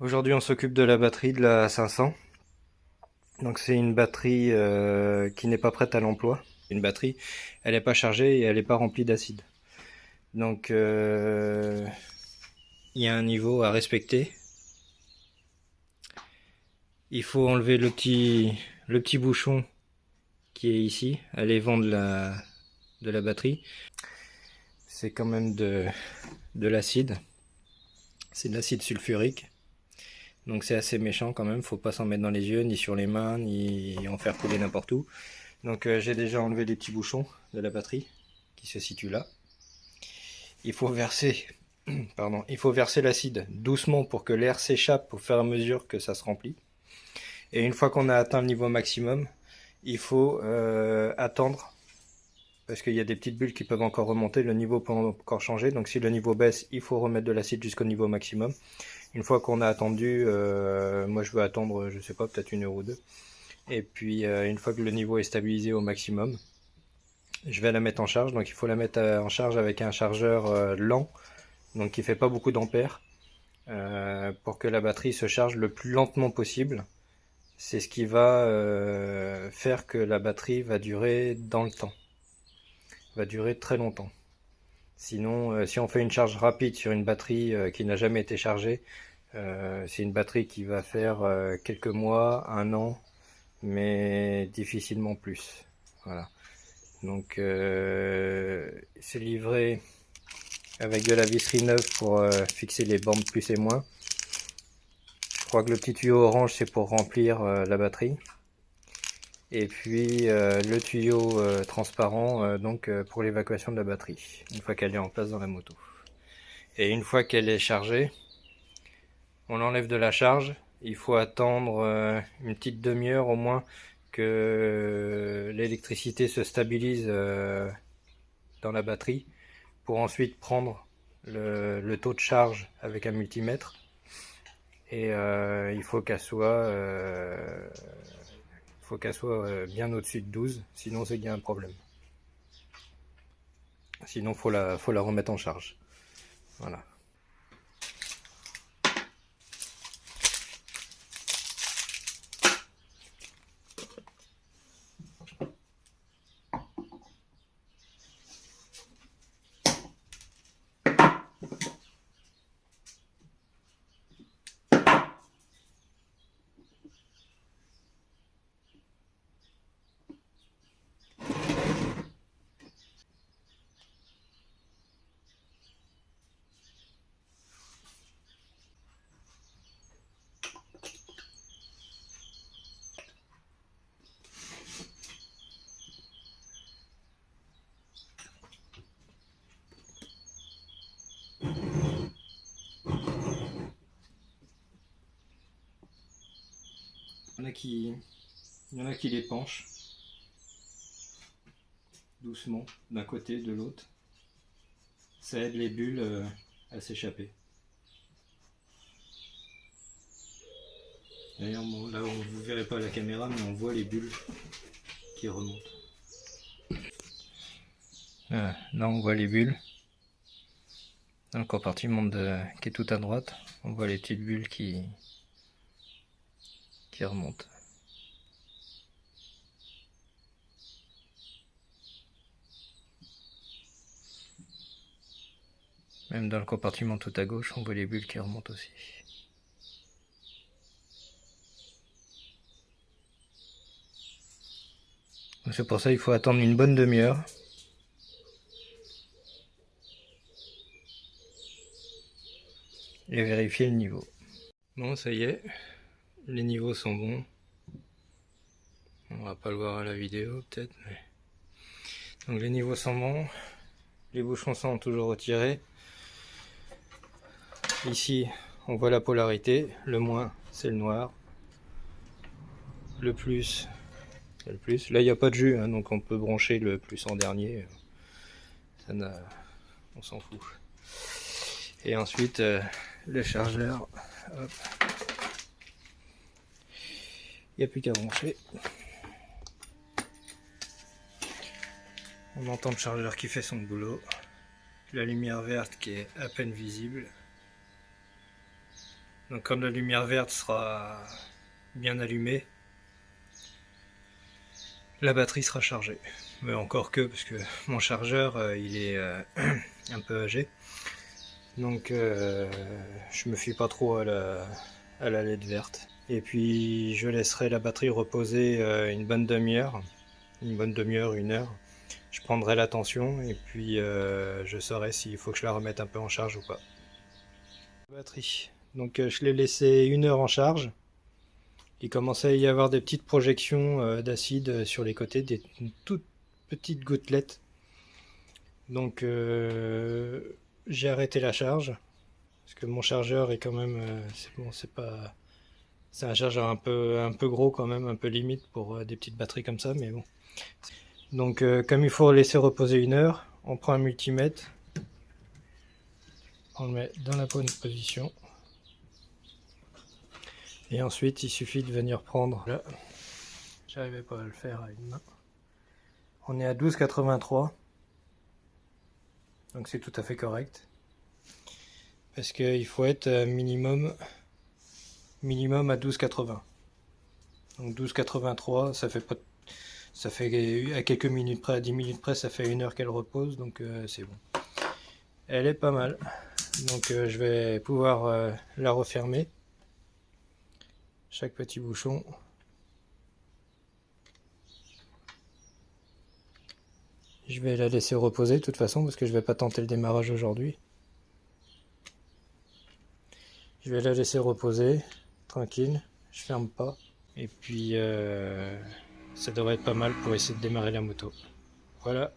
Aujourd'hui, on s'occupe de la batterie de la 500. Donc, c'est une batterie qui n'est pas prête à l'emploi. Une batterie, elle n'est pas chargée et elle n'est pas remplie d'acide. Donc, il y a un niveau à respecter. Il faut enlever le petit bouchon qui est ici à l'évent de la batterie. C'est quand même de l'acide. C'est de l'acide sulfurique. Donc c'est assez méchant quand même, faut pas s'en mettre dans les yeux, ni sur les mains, ni en faire couler n'importe où. Donc j'ai déjà enlevé les petits bouchons de la batterie qui se situent là. Il faut verser, pardon, il faut verser l'acide doucement pour que l'air s'échappe au fur et à mesure que ça se remplit. Et une fois qu'on a atteint le niveau maximum, il faut attendre parce qu'il y a des petites bulles qui peuvent encore remonter, le niveau peut encore changer. Donc si le niveau baisse, il faut remettre de l'acide jusqu'au niveau maximum. Une fois qu'on a attendu, moi je veux attendre, je sais pas, peut-être 1 heure ou 2. Et puis une fois que le niveau est stabilisé au maximum, je vais la mettre en charge. Donc il faut la mettre en charge avec un chargeur lent, donc qui fait pas beaucoup d'ampères, pour que la batterie se charge le plus lentement possible. C'est ce qui va faire que la batterie va durer dans le temps, va durer très longtemps. Sinon, si on fait une charge rapide sur une batterie qui n'a jamais été chargée, c'est une batterie qui va faire quelques mois, 1 an, mais difficilement plus. Voilà. Donc c'est livré avec de la visserie neuve pour fixer les bandes plus et moins. Je crois que le petit tuyau orange c'est pour remplir la batterie. Et puis le tuyau transparent donc pour l'évacuation de la batterie, une fois qu'elle est en place dans la moto. Et une fois qu'elle est chargée, on l'enlève de la charge. Il faut attendre une petite demi-heure au moins que l'électricité se stabilise dans la batterie pour ensuite prendre le taux de charge avec un multimètre. Et il faut qu'elle soit, bien au-dessus de 12, sinon c'est qu'il y a un problème. Sinon faut la remettre en charge. Voilà. Il y en a qui les penchent doucement d'un côté, de l'autre. Ça aide les bulles à s'échapper. D'ailleurs, là vous ne verrez pas la caméra, mais on voit les bulles qui remontent. Là on voit les bulles. Dans le compartiment qui est tout à droite, on voit les petites bulles qui remontent. Même dans le compartiment tout à gauche, on voit les bulles qui remontent aussi. C'est pour ça qu'il faut attendre une bonne demi-heure. Et vérifier le niveau. Bon, ça y est, les niveaux sont bons. On va pas le voir à la vidéo peut-être, mais... Donc les niveaux sont bons, les bouchons sont toujours retirés. Ici, on voit la polarité, le moins c'est le noir, le plus c'est le plus. Là il n'y a pas de jus, hein, donc on peut brancher le plus en dernier, on s'en fout. Et ensuite le chargeur, hop. Il n'y a plus qu'à brancher. On entend le chargeur qui fait son boulot. La lumière verte qui est à peine visible. Donc quand la lumière verte sera bien allumée, la batterie sera chargée. Mais encore que, parce que mon chargeur, il est un peu âgé. Donc je me fie pas trop à la LED verte. Et puis je laisserai la batterie reposer une bonne demi-heure, une heure. Je prendrai la tension et puis je saurai s'il faut que je la remette un peu en charge ou pas. Batterie. Donc je l'ai laissé une heure en charge. Il commençait à y avoir des petites projections d'acide sur les côtés, des toutes petites gouttelettes. Donc j'ai arrêté la charge parce que mon chargeur est quand même c'est bon, c'est un chargeur un peu gros quand même, un peu limite pour des petites batteries comme ça, mais bon. Donc comme il faut laisser reposer une heure, on prend un multimètre, on le met dans la bonne position. Et ensuite, il suffit de venir prendre là. J'arrivais pas à le faire à une main. On est à 12,83. Donc c'est tout à fait correct. Parce qu'il faut être minimum à 12,80. Donc 12,83, ça fait à quelques minutes près, à 10 minutes près, ça fait une heure qu'elle repose, donc c'est bon. Elle est pas mal. Donc je vais pouvoir la refermer. Chaque petit bouchon. Je vais la laisser reposer de toute façon parce que je vais pas tenter le démarrage aujourd'hui. Je vais la laisser reposer, tranquille, je ferme pas. Et puis ça devrait être pas mal pour essayer de démarrer la moto. Voilà.